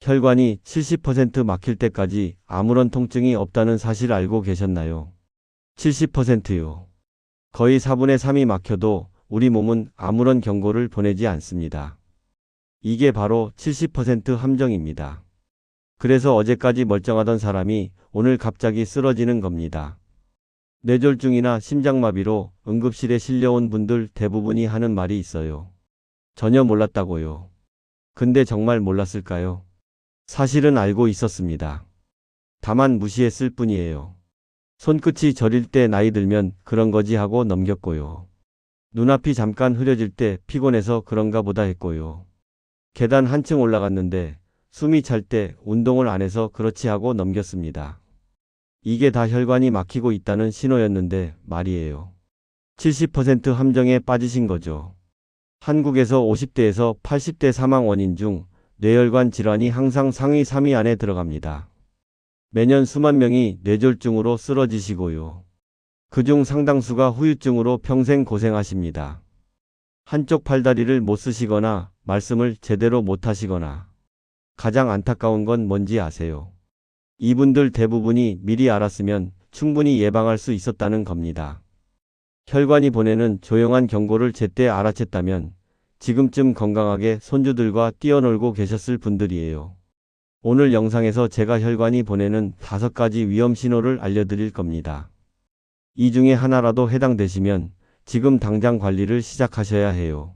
혈관이 70% 막힐 때까지 아무런 통증이 없다는 사실 알고 계셨나요? 70%요. 거의 4분의 3이 막혀도 우리 몸은 아무런 경고를 보내지 않습니다. 이게 바로 70% 함정입니다. 그래서 어제까지 멀쩡하던 사람이 오늘 갑자기 쓰러지는 겁니다. 뇌졸중이나 심장마비로 응급실에 실려온 분들 대부분이 하는 말이 있어요. 전혀 몰랐다고요. 근데 정말 몰랐을까요? 사실은 알고 있었습니다. 다만 무시했을 뿐이에요. 손끝이 저릴 때 나이 들면 그런 거지 하고 넘겼고요. 눈앞이 잠깐 흐려질 때 피곤해서 그런가 보다 했고요. 계단 한층 올라갔는데 숨이 찰 때 운동을 안 해서 그렇지 하고 넘겼습니다. 이게 다 혈관이 막히고 있다는 신호였는데 말이에요. 70% 함정에 빠지신 거죠. 한국에서 50대에서 80대 사망 원인 중 뇌혈관 질환이 항상 상위 3위 안에 들어갑니다. 매년 수만 명이 뇌졸중으로 쓰러지시고요. 그중 상당수가 후유증으로 평생 고생하십니다. 한쪽 팔다리를 못 쓰시거나 말씀을 제대로 못 하시거나 가장 안타까운 건 뭔지 아세요? 이분들 대부분이 미리 알았으면 충분히 예방할 수 있었다는 겁니다. 혈관이 보내는 조용한 경고를 제때 알아챘다면 지금쯤 건강하게 손주들과 뛰어놀고 계셨을 분들이에요. 오늘 영상에서 제가 혈관이 보내는 5가지 위험 신호를 알려드릴 겁니다. 이 중에 하나라도 해당되시면 지금 당장 관리를 시작하셔야 해요.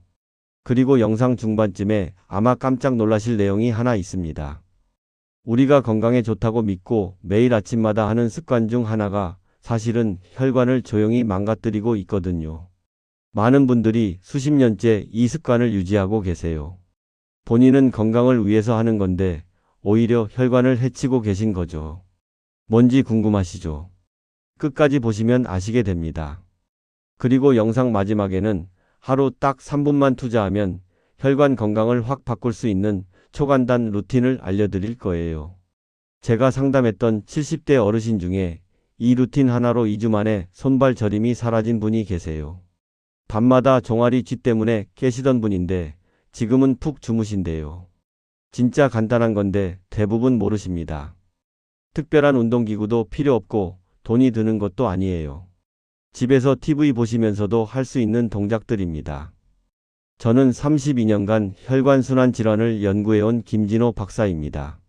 그리고 영상 중반쯤에 아마 깜짝 놀라실 내용이 하나 있습니다. 우리가 건강에 좋다고 믿고 매일 아침마다 하는 습관 중 하나가 사실은 혈관을 조용히 망가뜨리고 있거든요. 많은 분들이 수십 년째 이 습관을 유지하고 계세요. 본인은 건강을 위해서 하는 건데 오히려 혈관을 해치고 계신 거죠. 뭔지 궁금하시죠? 끝까지 보시면 아시게 됩니다. 그리고 영상 마지막에는 하루 딱 3분만 투자하면 혈관 건강을 확 바꿀 수 있는 초간단 루틴을 알려드릴 거예요. 제가 상담했던 70대 어르신 중에 이 루틴 하나로 2주 만에 손발 저림이 사라진 분이 계세요. 밤마다 종아리 쥐 때문에 깨시던 분인데 지금은 푹 주무신대요. 진짜 간단한 건데 대부분 모르십니다. 특별한 운동기구도 필요 없고 돈이 드는 것도 아니에요. 집에서 TV 보시면서도 할 수 있는 동작들입니다. 저는 32년간 혈관순환 질환을 연구해온 김진호 박사입니다.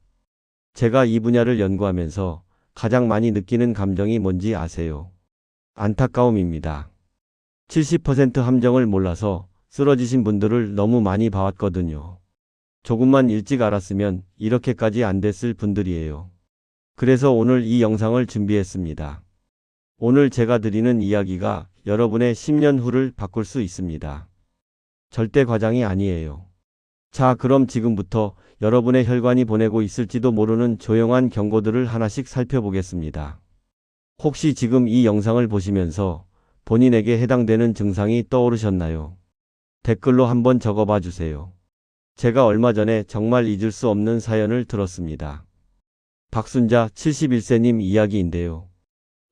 제가 이 분야를 연구하면서 가장 많이 느끼는 감정이 뭔지 아세요? 안타까움입니다. 70% 함정을 몰라서 쓰러지신 분들을 너무 많이 봐왔거든요. 조금만 일찍 알았으면 이렇게까지 안 됐을 분들이에요. 그래서 오늘 이 영상을 준비했습니다. 오늘 제가 드리는 이야기가 여러분의 10년 후를 바꿀 수 있습니다. 절대 과장이 아니에요. 자, 그럼 지금부터 여러분의 혈관이 보내고 있을지도 모르는 조용한 경고들을 하나씩 살펴보겠습니다. 혹시 지금 이 영상을 보시면서 본인에게 해당되는 증상이 떠오르셨나요? 댓글로 한번 적어봐 주세요. 제가 얼마 전에 정말 잊을 수 없는 사연을 들었습니다. 박순자 71세님 이야기인데요.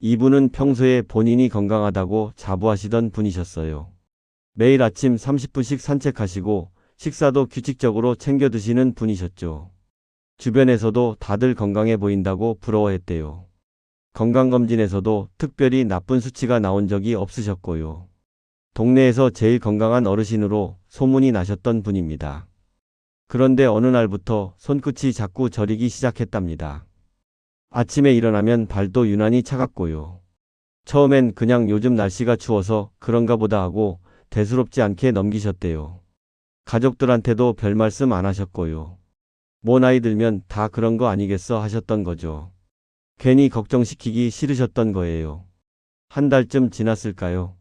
이분은 평소에 본인이 건강하다고 자부하시던 분이셨어요. 매일 아침 30분씩 산책하시고 식사도 규칙적으로 챙겨 드시는 분이셨죠. 주변에서도 다들 건강해 보인다고 부러워했대요. 건강검진에서도 특별히 나쁜 수치가 나온 적이 없으셨고요. 동네에서 제일 건강한 어르신으로 소문이 나셨던 분입니다. 그런데 어느 날부터 손끝이 자꾸 저리기 시작했답니다. 아침에 일어나면 발도 유난히 차갑고요. 처음엔 그냥 요즘 날씨가 추워서 그런가 보다 하고 대수롭지 않게 넘기셨대요. 가족들한테도 별 말씀 안 하셨고요. 뭐 나이 들면 다 그런 거 아니겠어 하셨던 거죠. 괜히 걱정시키기 싫으셨던 거예요. 한 달쯤 지났을까요?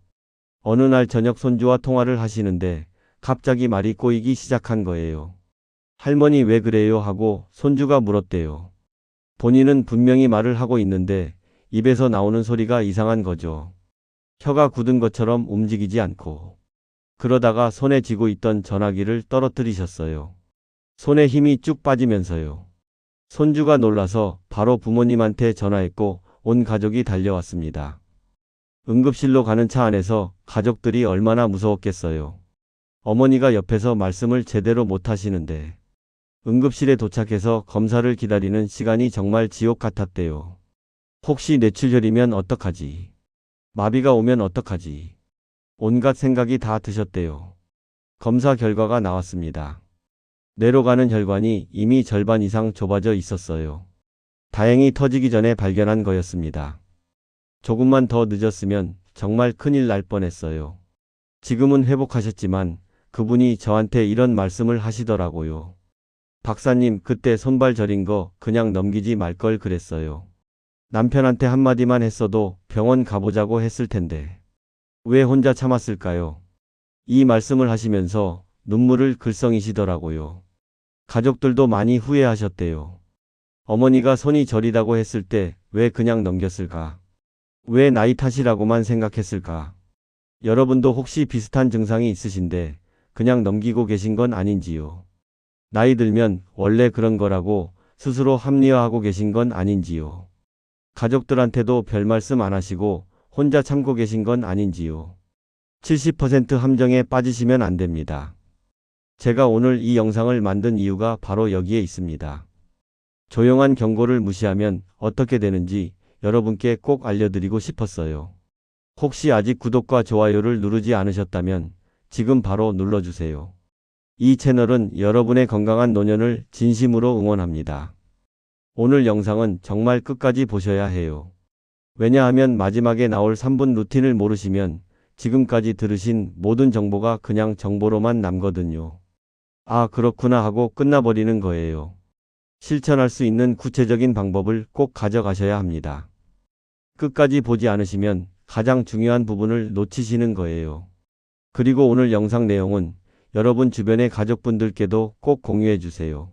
어느 날 저녁 손주와 통화를 하시는데 갑자기 말이 꼬이기 시작한 거예요. 할머니 왜 그래요 하고 손주가 물었대요. 본인은 분명히 말을 하고 있는데 입에서 나오는 소리가 이상한 거죠. 혀가 굳은 것처럼 움직이지 않고. 그러다가 손에 쥐고 있던 전화기를 떨어뜨리셨어요. 손에 힘이 쭉 빠지면서요. 손주가 놀라서 바로 부모님한테 전화했고 온 가족이 달려왔습니다. 응급실로 가는 차 안에서 가족들이 얼마나 무서웠겠어요. 어머니가 옆에서 말씀을 제대로 못 하시는데 응급실에 도착해서 검사를 기다리는 시간이 정말 지옥 같았대요. 혹시 뇌출혈이면 어떡하지? 마비가 오면 어떡하지? 온갖 생각이 다 드셨대요. 검사 결과가 나왔습니다. 뇌로 가는 혈관이 이미 절반 이상 좁아져 있었어요. 다행히 터지기 전에 발견한 거였습니다. 조금만 더 늦었으면 정말 큰일 날 뻔했어요. 지금은 회복하셨지만 그분이 저한테 이런 말씀을 하시더라고요. 박사님, 그때 손발 저린 거 그냥 넘기지 말 걸 그랬어요. 남편한테 한마디만 했어도 병원 가보자고 했을 텐데. 왜 혼자 참았을까요? 이 말씀을 하시면서 눈물을 글썽이시더라고요. 가족들도 많이 후회하셨대요. 어머니가 손이 저리다고 했을 때 왜 그냥 넘겼을까? 왜 나이 탓이라고만 생각했을까? 여러분도 혹시 비슷한 증상이 있으신데 그냥 넘기고 계신 건 아닌지요? 나이 들면 원래 그런 거라고 스스로 합리화하고 계신 건 아닌지요? 가족들한테도 별 말씀 안 하시고 혼자 참고 계신 건 아닌지요? 70% 함정에 빠지시면 안 됩니다. 제가 오늘 이 영상을 만든 이유가 바로 여기에 있습니다. 조용한 경고를 무시하면 어떻게 되는지 여러분께 꼭 알려드리고 싶었어요. 혹시 아직 구독과 좋아요를 누르지 않으셨다면 지금 바로 눌러주세요. 이 채널은 여러분의 건강한 노년을 진심으로 응원합니다. 오늘 영상은 정말 끝까지 보셔야 해요. 왜냐하면 마지막에 나올 3분 루틴을 모르시면 지금까지 들으신 모든 정보가 그냥 정보로만 남거든요. 아, 그렇구나 하고 끝나버리는 거예요. 실천할 수 있는 구체적인 방법을 꼭 가져가셔야 합니다. 끝까지 보지 않으시면 가장 중요한 부분을 놓치시는 거예요. 그리고 오늘 영상 내용은 여러분 주변의 가족분들께도 꼭 공유해 주세요.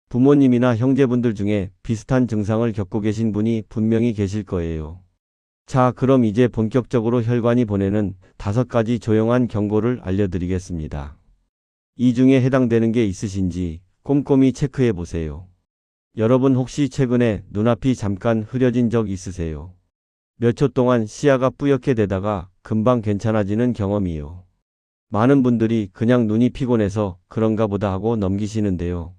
부모님이나 형제분들 중에 비슷한 증상을 겪고 계신 분이 분명히 계실 거예요. 자, 그럼 이제 본격적으로 혈관이 보내는 5가지 조용한 경고를 알려드리겠습니다. 이 중에 해당되는 게 있으신지 꼼꼼히 체크해 보세요. 여러분 혹시 최근에 눈앞이 잠깐 흐려진 적 있으세요? 몇 초 동안 시야가 뿌옇게 되다가 금방 괜찮아지는 경험이요. 많은 분들이 그냥 눈이 피곤해서 그런가 보다 하고 넘기시는데요.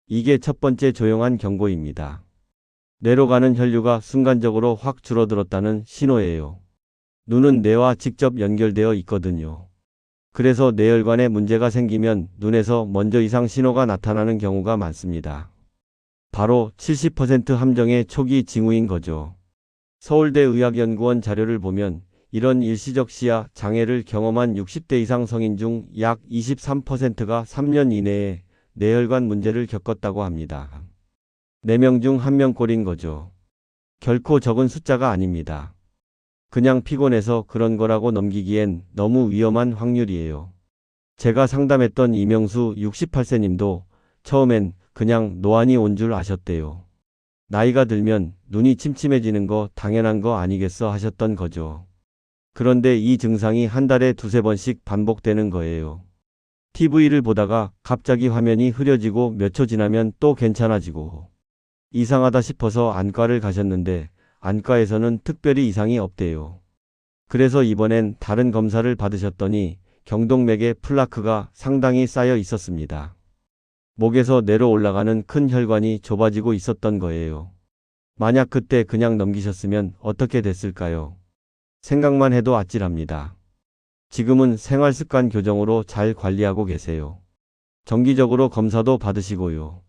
이게 첫 번째 조용한 경고입니다. 뇌로 가는 혈류가 순간적으로 확 줄어들었다는 신호예요. 눈은 뇌와 직접 연결되어 있거든요. 그래서 뇌혈관에 문제가 생기면 눈에서 먼저 이상 신호가 나타나는 경우가 많습니다. 바로 70% 함정의 초기 징후인 거죠. 서울대 의학연구원 자료를 보면 이런 일시적 시야 장애를 경험한 60대 이상 성인 중 약 23%가 3년 이내에 뇌혈관 문제를 겪었다고 합니다. 4명 중 1명 꼴인 거죠. 결코 적은 숫자가 아닙니다. 그냥 피곤해서 그런 거라고 넘기기엔 너무 위험한 확률이에요. 제가 상담했던 이명수 68세 님도 처음엔 그냥 노안이 온 줄 아셨대요. 나이가 들면 눈이 침침해지는 거 당연한 거 아니겠어 하셨던 거죠. 그런데 이 증상이 한 달에 2~3번씩 반복되는 거예요. TV를 보다가 갑자기 화면이 흐려지고 몇 초 지나면 또 괜찮아지고. 이상하다 싶어서 안과를 가셨는데 안과에서는 특별히 이상이 없대요. 그래서 이번엔 다른 검사를 받으셨더니 경동맥에 플라크가 상당히 쌓여 있었습니다. 목에서 내려 올라가는 큰 혈관이 좁아지고 있었던 거예요. 만약 그때 그냥 넘기셨으면 어떻게 됐을까요? 생각만 해도 아찔합니다. 지금은 생활습관 교정으로 잘 관리하고 계세요. 정기적으로 검사도 받으시고요.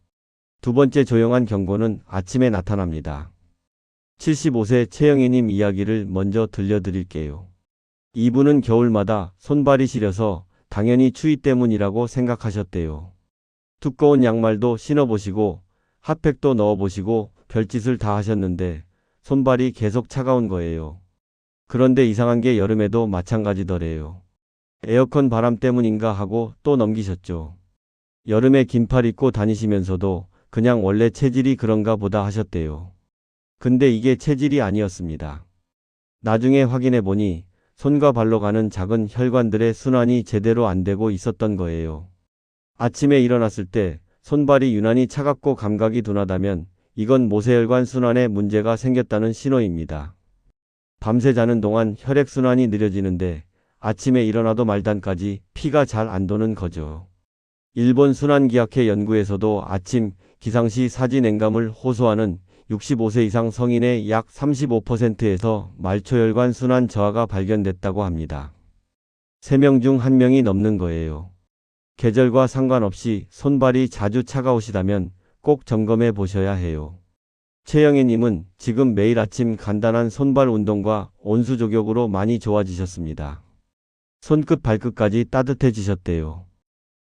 두 번째 조용한 경고는 아침에 나타납니다. 75세 최영희님 이야기를 먼저 들려드릴게요. 이분은 겨울마다 손발이 시려서 당연히 추위 때문이라고 생각하셨대요. 두꺼운 양말도 신어보시고 핫팩도 넣어보시고 별짓을 다 하셨는데 손발이 계속 차가운 거예요. 그런데 이상한 게 여름에도 마찬가지더래요. 에어컨 바람 때문인가 하고 또 넘기셨죠. 여름에 긴팔 입고 다니시면서도 그냥 원래 체질이 그런가 보다 하셨대요. 근데 이게 체질이 아니었습니다. 나중에 확인해 보니 손과 발로 가는 작은 혈관들의 순환이 제대로 안 되고 있었던 거예요. 아침에 일어났을 때 손발이 유난히 차갑고 감각이 둔하다면 이건 모세혈관 순환에 문제가 생겼다는 신호입니다. 밤새 자는 동안 혈액순환이 느려지는데 아침에 일어나도 말단까지 피가 잘 안 도는 거죠. 일본 순환기학회 연구에서도 아침 기상시 사지 냉감을 호소하는 65세 이상 성인의 약 35%에서 말초혈관 순환 저하가 발견됐다고 합니다. 3명 중 1명이 넘는 거예요. 계절과 상관없이 손발이 자주 차가우시다면 꼭 점검해 보셔야 해요. 최영애님은 지금 매일 아침 간단한 손발 운동과 온수 조격으로 많이 좋아지셨습니다. 손끝 발끝까지 따뜻해지셨대요.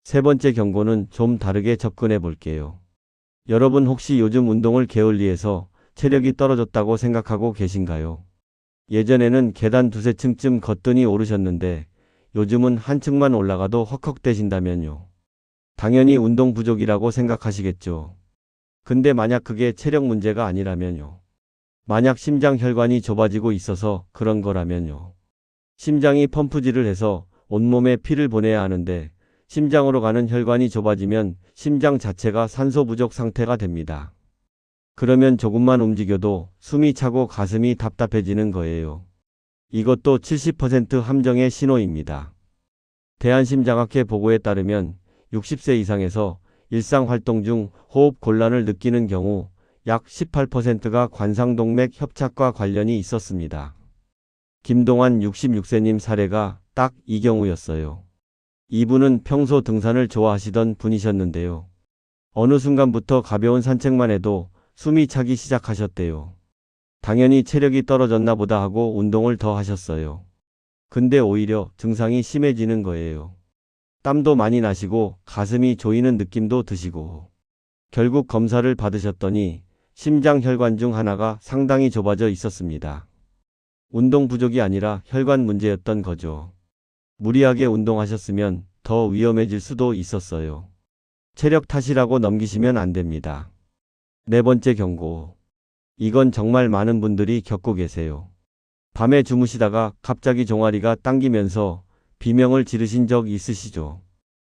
세 번째 경고는 좀 다르게 접근해 볼게요. 여러분 혹시 요즘 운동을 게을리해서 체력이 떨어졌다고 생각하고 계신가요? 예전에는 계단 두세 층쯤 거뜬히 오르셨는데 요즘은 한 층만 올라가도 헉헉대신다면요. 당연히 운동 부족이라고 생각하시겠죠. 근데 만약 그게 체력 문제가 아니라면요. 만약 심장 혈관이 좁아지고 있어서 그런 거라면요. 심장이 펌프질을 해서 온몸에 피를 보내야 하는데 심장으로 가는 혈관이 좁아지면 심장 자체가 산소 부족 상태가 됩니다. 그러면 조금만 움직여도 숨이 차고 가슴이 답답해지는 거예요. 이것도 70% 함정의 신호입니다. 대한심장학회 보고에 따르면 60세 이상에서 일상활동 중 호흡 곤란을 느끼는 경우 약 18%가 관상동맥 협착과 관련이 있었습니다. 김동환 66세님 사례가 딱 이 경우였어요. 이분은 평소 등산을 좋아하시던 분이셨는데요. 어느 순간부터 가벼운 산책만 해도 숨이 차기 시작하셨대요. 당연히 체력이 떨어졌나 보다 하고 운동을 더 하셨어요. 근데 오히려 증상이 심해지는 거예요. 땀도 많이 나시고 가슴이 조이는 느낌도 드시고 결국 검사를 받으셨더니 심장 혈관 중 하나가 상당히 좁아져 있었습니다. 운동 부족이 아니라 혈관 문제였던 거죠. 무리하게 운동하셨으면 더 위험해질 수도 있었어요. 체력 탓이라고 넘기시면 안 됩니다. 네 번째 경고. 이건 정말 많은 분들이 겪고 계세요. 밤에 주무시다가 갑자기 종아리가 당기면서 비명을 지르신 적 있으시죠?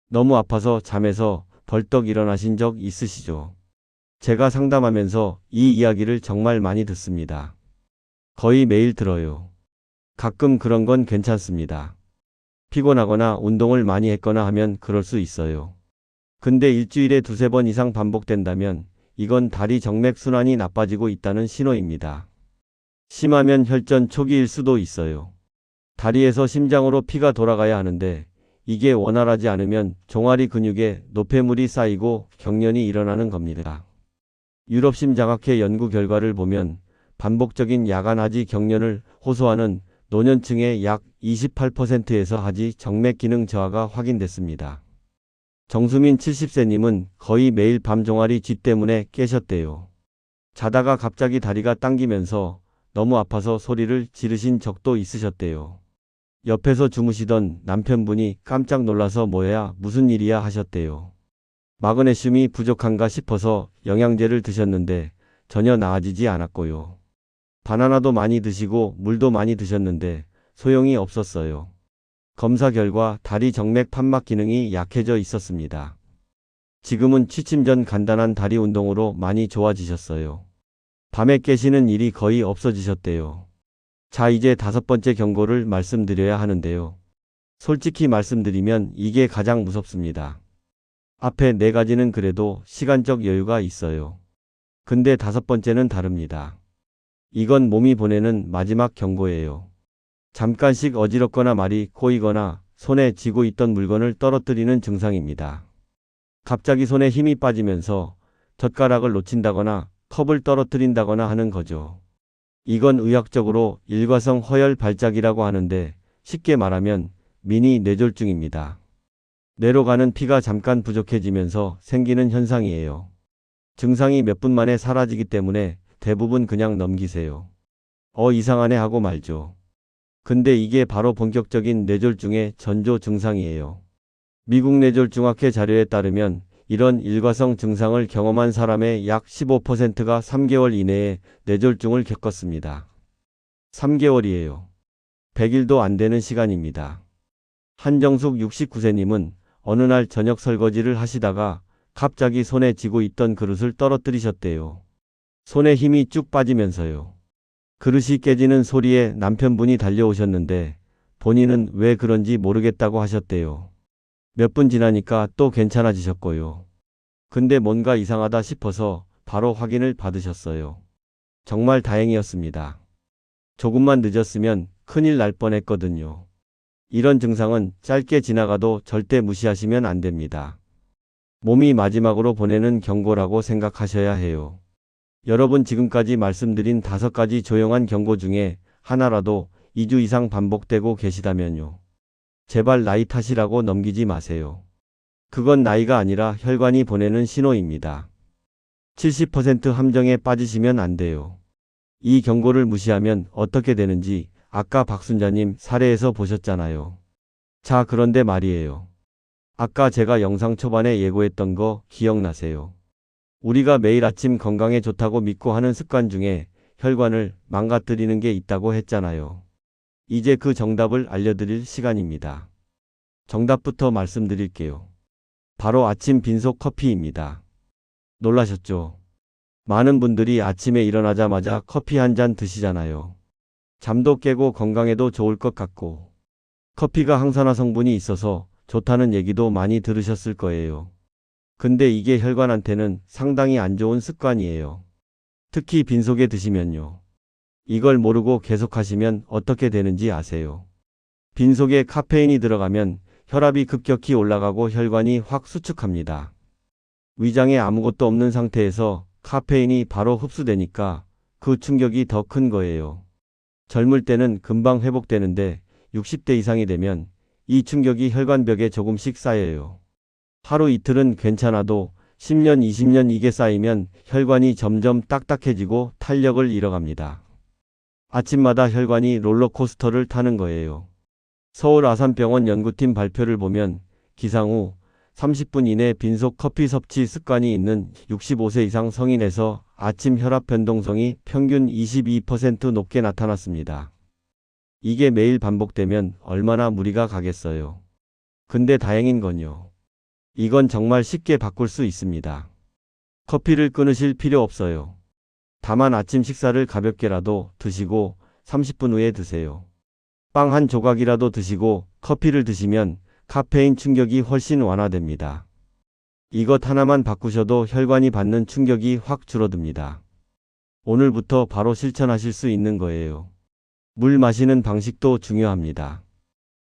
너무 아파서 잠에서 벌떡 일어나신 적 있으시죠? 제가 상담하면서 이 이야기를 정말 많이 듣습니다. 거의 매일 들어요. 가끔 그런 건 괜찮습니다. 피곤하거나 운동을 많이 했거나 하면 그럴 수 있어요. 근데 일주일에 두세 번 이상 반복된다면 이건 다리 정맥 순환이 나빠지고 있다는 신호입니다. 심하면 혈전 초기일 수도 있어요. 다리에서 심장으로 피가 돌아가야 하는데 이게 원활하지 않으면 종아리 근육에 노폐물이 쌓이고 경련이 일어나는 겁니다. 유럽심장학회 연구 결과를 보면 반복적인 야간 하지 경련을 호소하는 노년층의 약 28%에서 하지 정맥 기능 저하가 확인됐습니다. 정수민 70세님은 거의 매일 밤 종아리 쥐 때문에 깨셨대요. 자다가 갑자기 다리가 당기면서 너무 아파서 소리를 지르신 적도 있으셨대요. 옆에서 주무시던 남편분이 깜짝 놀라서 뭐야 무슨 일이야 하셨대요. 마그네슘이 부족한가 싶어서 영양제를 드셨는데 전혀 나아지지 않았고요. 바나나도 많이 드시고 물도 많이 드셨는데 소용이 없었어요. 검사 결과 다리 정맥 판막 기능이 약해져 있었습니다. 지금은 취침 전 간단한 다리 운동으로 많이 좋아지셨어요. 밤에 깨시는 일이 거의 없어지셨대요. 자, 이제 5번째 경고를 말씀드려야 하는데요. 솔직히 말씀드리면 이게 가장 무섭습니다. 앞에 4가지는 그래도 시간적 여유가 있어요. 근데 5번째는 다릅니다. 이건 몸이 보내는 마지막 경고예요. 잠깐씩 어지럽거나 말이 꼬이거나 손에 쥐고 있던 물건을 떨어뜨리는 증상입니다. 갑자기 손에 힘이 빠지면서 젓가락을 놓친다거나 컵을 떨어뜨린다거나 하는 거죠. 이건 의학적으로 일과성 허혈 발작이라고 하는데 쉽게 말하면 미니 뇌졸중입니다. 뇌로 가는 피가 잠깐 부족해지면서 생기는 현상이에요. 증상이 몇 분 만에 사라지기 때문에 대부분 그냥 넘기세요. 이상하네 하고 말죠. 근데 이게 바로 본격적인 뇌졸중의 전조 증상이에요. 미국 뇌졸중학회 자료에 따르면 이런 일과성 증상을 경험한 사람의 약 15%가 3개월 이내에 뇌졸중을 겪었습니다. 3개월이에요. 100일도 안 되는 시간입니다. 한정숙 69세님은 어느 날 저녁 설거지를 하시다가 갑자기 손에 쥐고 있던 그릇을 떨어뜨리셨대요. 손에 힘이 쭉 빠지면서요. 그릇이 깨지는 소리에 남편분이 달려오셨는데 본인은 왜 그런지 모르겠다고 하셨대요. 몇 분 지나니까 또 괜찮아지셨고요. 근데 뭔가 이상하다 싶어서 바로 확인을 받으셨어요. 정말 다행이었습니다. 조금만 늦었으면 큰일 날 뻔했거든요. 이런 증상은 짧게 지나가도 절대 무시하시면 안 됩니다. 몸이 마지막으로 보내는 경고라고 생각하셔야 해요. 여러분 지금까지 말씀드린 5가지 조용한 경고 중에 하나라도 2주 이상 반복되고 계시다면요. 제발 나이 탓이라고 넘기지 마세요. 그건 나이가 아니라 혈관이 보내는 신호입니다. 70% 함정에 빠지시면 안 돼요. 이 경고를 무시하면 어떻게 되는지 아까 박순자님 사례에서 보셨잖아요. 자, 그런데 말이에요. 아까 제가 영상 초반에 예고했던 거 기억나세요? 우리가 매일 아침 건강에 좋다고 믿고 하는 습관 중에 혈관을 망가뜨리는 게 있다고 했잖아요. 이제 그 정답을 알려드릴 시간입니다. 정답부터 말씀드릴게요. 바로 아침 빈속 커피입니다. 놀라셨죠? 많은 분들이 아침에 일어나자마자 커피 한 잔 드시잖아요. 잠도 깨고 건강에도 좋을 것 같고. 커피가 항산화 성분이 있어서 좋다는 얘기도 많이 들으셨을 거예요. 근데 이게 혈관한테는 상당히 안 좋은 습관이에요. 특히 빈속에 드시면요. 이걸 모르고 계속하시면 어떻게 되는지 아세요? 빈속에 카페인이 들어가면 혈압이 급격히 올라가고 혈관이 확 수축합니다. 위장에 아무것도 없는 상태에서 카페인이 바로 흡수되니까 그 충격이 더 큰 거예요. 젊을 때는 금방 회복되는데 60대 이상이 되면 이 충격이 혈관벽에 조금씩 쌓여요. 하루 이틀은 괜찮아도 10년, 20년 이게 쌓이면 혈관이 점점 딱딱해지고 탄력을 잃어갑니다. 아침마다 혈관이 롤러코스터를 타는 거예요. 서울 아산병원 연구팀 발표를 보면 기상 후 30분 이내 빈속 커피 섭취 습관이 있는 65세 이상 성인에서 아침 혈압 변동성이 평균 22% 높게 나타났습니다. 이게 매일 반복되면 얼마나 무리가 가겠어요. 근데 다행인 건요. 이건 정말 쉽게 바꿀 수 있습니다. 커피를 끊으실 필요 없어요. 다만 아침 식사를 가볍게라도 드시고 30분 후에 드세요. 빵 한 조각이라도 드시고 커피를 드시면 카페인 충격이 훨씬 완화됩니다. 이것 하나만 바꾸셔도 혈관이 받는 충격이 확 줄어듭니다. 오늘부터 바로 실천하실 수 있는 거예요. 물 마시는 방식도 중요합니다.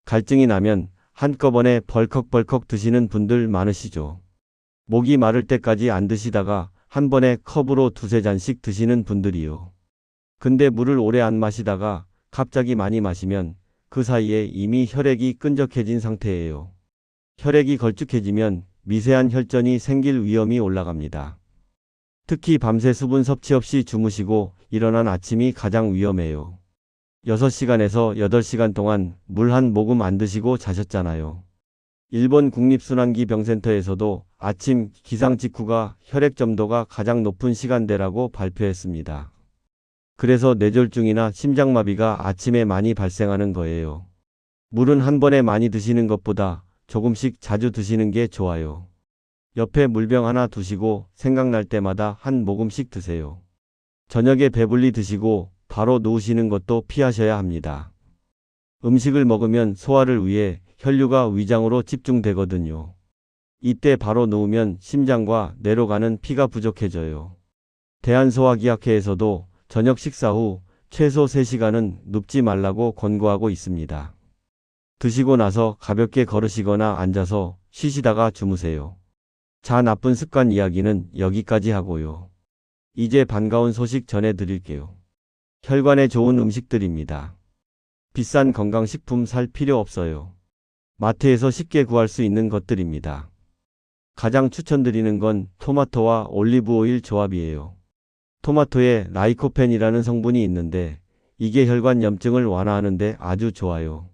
갈증이 나면 한꺼번에 벌컥벌컥 드시는 분들 많으시죠. 목이 마를 때까지 안 드시다가 한 번에 컵으로 2~3잔씩 드시는 분들이요. 근데 물을 오래 안 마시다가 갑자기 많이 마시면 그 사이에 이미 혈액이 끈적해진 상태예요. 혈액이 걸쭉해지면 미세한 혈전이 생길 위험이 올라갑니다. 특히 밤새 수분 섭취 없이 주무시고 일어난 아침이 가장 위험해요. 6시간에서 8시간 동안 물 한 모금 안 드시고 자셨잖아요. 일본 국립순환기병센터에서도 아침 기상 직후가 혈액 점도가 가장 높은 시간대라고 발표했습니다. 그래서 뇌졸중이나 심장마비가 아침에 많이 발생하는 거예요. 물은 한 번에 많이 드시는 것보다 조금씩 자주 드시는 게 좋아요. 옆에 물병 하나 두시고 생각날 때마다 한 모금씩 드세요. 저녁에 배불리 드시고 바로 누우시는 것도 피하셔야 합니다. 음식을 먹으면 소화를 위해 혈류가 위장으로 집중되거든요. 이때 바로 누우면 심장과 뇌로 가는 피가 부족해져요. 대한소화기학회에서도 저녁 식사 후 최소 3시간은 눕지 말라고 권고하고 있습니다. 드시고 나서 가볍게 걸으시거나 앉아서 쉬시다가 주무세요. 자, 나쁜 습관 이야기는 여기까지 하고요. 이제 반가운 소식 전해드릴게요. 혈관에 좋은 음식들입니다. 비싼 건강식품 살 필요 없어요. 마트에서 쉽게 구할 수 있는 것들입니다. 가장 추천드리는 건 토마토와 올리브오일 조합이에요. 토마토에 라이코펜이라는 성분이 있는데 이게 혈관 염증을 완화하는 데 아주 좋아요.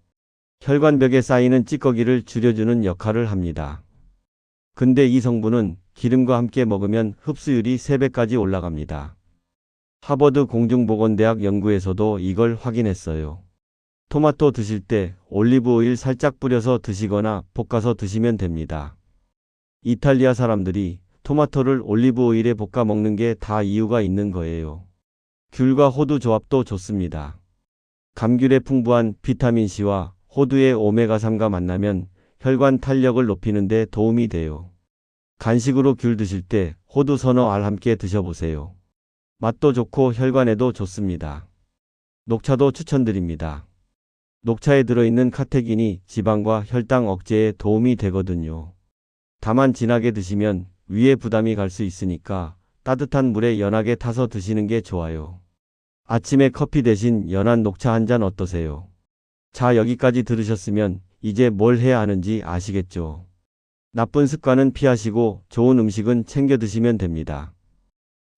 혈관벽에 쌓이는 찌꺼기를 줄여주는 역할을 합니다. 근데 이 성분은 기름과 함께 먹으면 흡수율이 3배까지 올라갑니다. 하버드 공중보건대학 연구에서도 이걸 확인했어요. 토마토 드실 때 올리브오일 살짝 뿌려서 드시거나 볶아서 드시면 됩니다. 이탈리아 사람들이 토마토를 올리브오일에 볶아 먹는 게 다 이유가 있는 거예요. 귤과 호두 조합도 좋습니다. 감귤에 풍부한 비타민C와 호두의 오메가3가 만나면 혈관 탄력을 높이는 데 도움이 돼요. 간식으로 귤 드실 때 호두 서너 알 함께 드셔보세요. 맛도 좋고 혈관에도 좋습니다. 녹차도 추천드립니다. 녹차에 들어있는 카테킨이 지방과 혈당 억제에 도움이 되거든요. 다만 진하게 드시면 위에 부담이 갈 수 있으니까 따뜻한 물에 연하게 타서 드시는 게 좋아요. 아침에 커피 대신 연한 녹차 한 잔 어떠세요? 자, 여기까지 들으셨으면 이제 뭘 해야 하는지 아시겠죠? 나쁜 습관은 피하시고 좋은 음식은 챙겨 드시면 됩니다.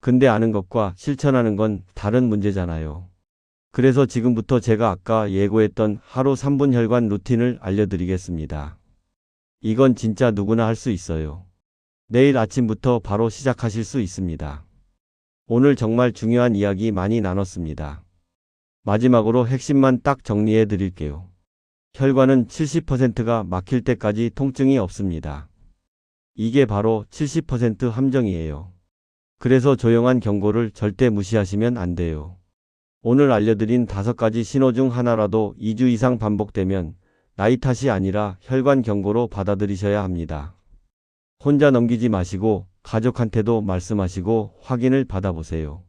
근데 아는 것과 실천하는 건 다른 문제잖아요. 그래서 지금부터 제가 아까 예고했던 하루 3분 혈관 루틴을 알려드리겠습니다. 이건 진짜 누구나 할 수 있어요. 내일 아침부터 바로 시작하실 수 있습니다. 오늘 정말 중요한 이야기 많이 나눴습니다. 마지막으로 핵심만 딱 정리해 드릴게요. 혈관은 70%가 막힐 때까지 통증이 없습니다. 이게 바로 70% 함정이에요. 그래서 조용한 경고를 절대 무시하시면 안 돼요. 오늘 알려드린 5가지 신호 중 하나라도 2주 이상 반복되면 나이 탓이 아니라 혈관 경고로 받아들이셔야 합니다. 혼자 넘기지 마시고 가족한테도 말씀하시고 확인을 받아보세요.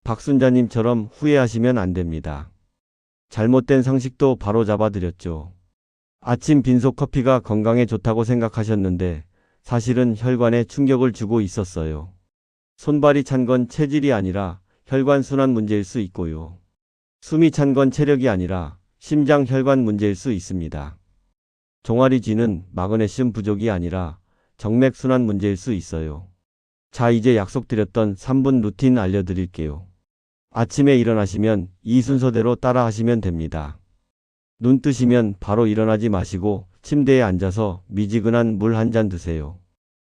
박순자님처럼 후회하시면 안 됩니다. 잘못된 상식도 바로 잡아드렸죠. 아침 빈속 커피가 건강에 좋다고 생각하셨는데 사실은 혈관에 충격을 주고 있었어요. 손발이 찬 건 체질이 아니라 혈관순환 문제일 수 있고요. 숨이 찬 건 체력이 아니라 심장 혈관 문제일 수 있습니다. 종아리 쥐는 마그네슘 부족이 아니라 정맥순환 문제일 수 있어요. 자, 이제 약속드렸던 3분 루틴 알려드릴게요. 아침에 일어나시면 이 순서대로 따라 하시면 됩니다. 눈 뜨시면 바로 일어나지 마시고 침대에 앉아서 미지근한 물 한 잔 드세요.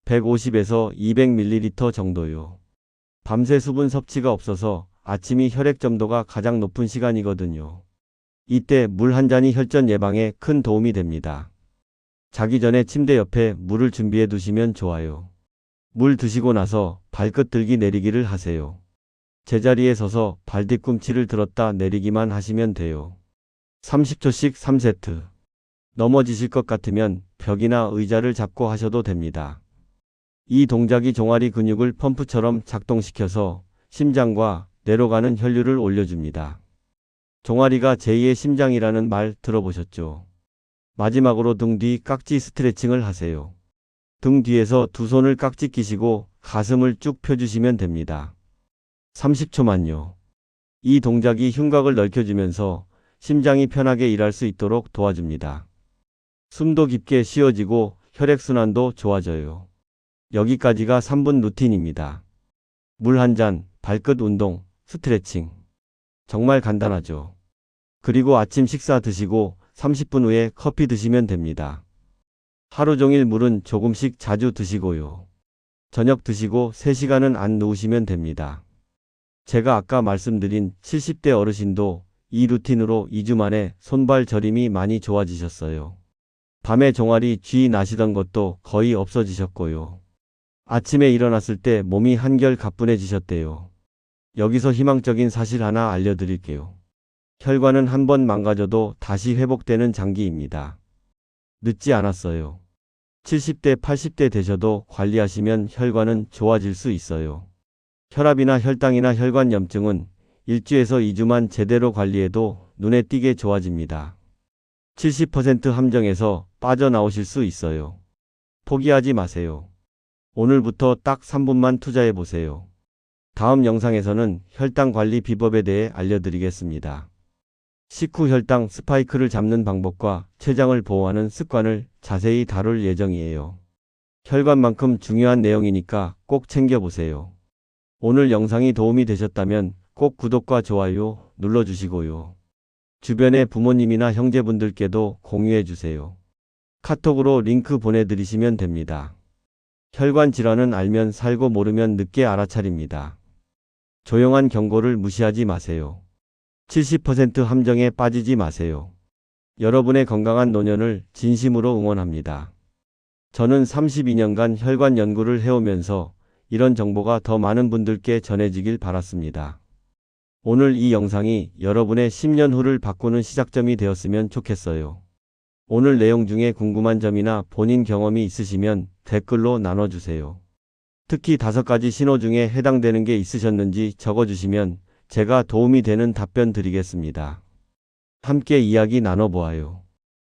150에서 200ml 정도요. 밤새 수분 섭취가 없어서 아침이 혈액 점도가 가장 높은 시간이거든요. 이때 물 한 잔이 혈전 예방에 큰 도움이 됩니다. 자기 전에 침대 옆에 물을 준비해 두시면 좋아요. 물 드시고 나서 발끝 들기 내리기를 하세요. 제자리에 서서 발 뒤꿈치를 들었다 내리기만 하시면 돼요. 30초씩 3세트. 넘어지실 것 같으면 벽이나 의자를 잡고 하셔도 됩니다. 이 동작이 종아리 근육을 펌프처럼 작동시켜서 심장과 뇌로 가는 혈류를 올려줍니다. 종아리가 제2의 심장이라는 말 들어보셨죠? 마지막으로 등 뒤 깍지 스트레칭을 하세요. 등 뒤에서 두 손을 깍지 끼시고 가슴을 쭉 펴주시면 됩니다. 30초만요. 이 동작이 흉곽을 넓혀주면서 심장이 편하게 일할 수 있도록 도와줍니다. 숨도 깊게 쉬어지고 혈액순환도 좋아져요. 여기까지가 3분 루틴입니다. 물 한 잔, 발끝 운동, 스트레칭. 정말 간단하죠. 그리고 아침 식사 드시고 30분 후에 커피 드시면 됩니다. 하루 종일 물은 조금씩 자주 드시고요. 저녁 드시고 3시간은 안 누우시면 됩니다. 제가 아까 말씀드린 70대 어르신도 이 루틴으로 2주 만에 손발 저림이 많이 좋아지셨어요. 밤에 종아리 쥐 나시던 것도 거의 없어지셨고요. 아침에 일어났을 때 몸이 한결 가뿐해지셨대요. 여기서 희망적인 사실 하나 알려드릴게요. 혈관은 한번 망가져도 다시 회복되는 장기입니다. 늦지 않았어요. 70대, 80대 되셔도 관리하시면 혈관은 좋아질 수 있어요. 혈압이나 혈당이나 혈관염증은 1주에서 2주만 제대로 관리해도 눈에 띄게 좋아집니다. 70% 함정에서 빠져나오실 수 있어요. 포기하지 마세요. 오늘부터 딱 3분만 투자해 보세요. 다음 영상에서는 혈당 관리 비법에 대해 알려드리겠습니다. 식후 혈당 스파이크를 잡는 방법과 췌장을 보호하는 습관을 자세히 다룰 예정이에요. 혈관만큼 중요한 내용이니까 꼭 챙겨보세요. 오늘 영상이 도움이 되셨다면 꼭 구독과 좋아요 눌러주시고요. 주변의 부모님이나 형제분들께도 공유해주세요. 카톡으로 링크 보내드리시면 됩니다. 혈관 질환은 알면 살고 모르면 늦게 알아차립니다. 조용한 경고를 무시하지 마세요. 70% 함정에 빠지지 마세요. 여러분의 건강한 노년을 진심으로 응원합니다. 저는 32년간 혈관 연구를 해오면서 이런 정보가 더 많은 분들께 전해지길 바랐습니다. 오늘 이 영상이 여러분의 10년 후를 바꾸는 시작점이 되었으면 좋겠어요. 오늘 내용 중에 궁금한 점이나 본인 경험이 있으시면 댓글로 나눠주세요. 특히 5가지 신호 중에 해당되는 게 있으셨는지 적어주시면 제가 도움이 되는 답변 드리겠습니다. 함께 이야기 나눠보아요.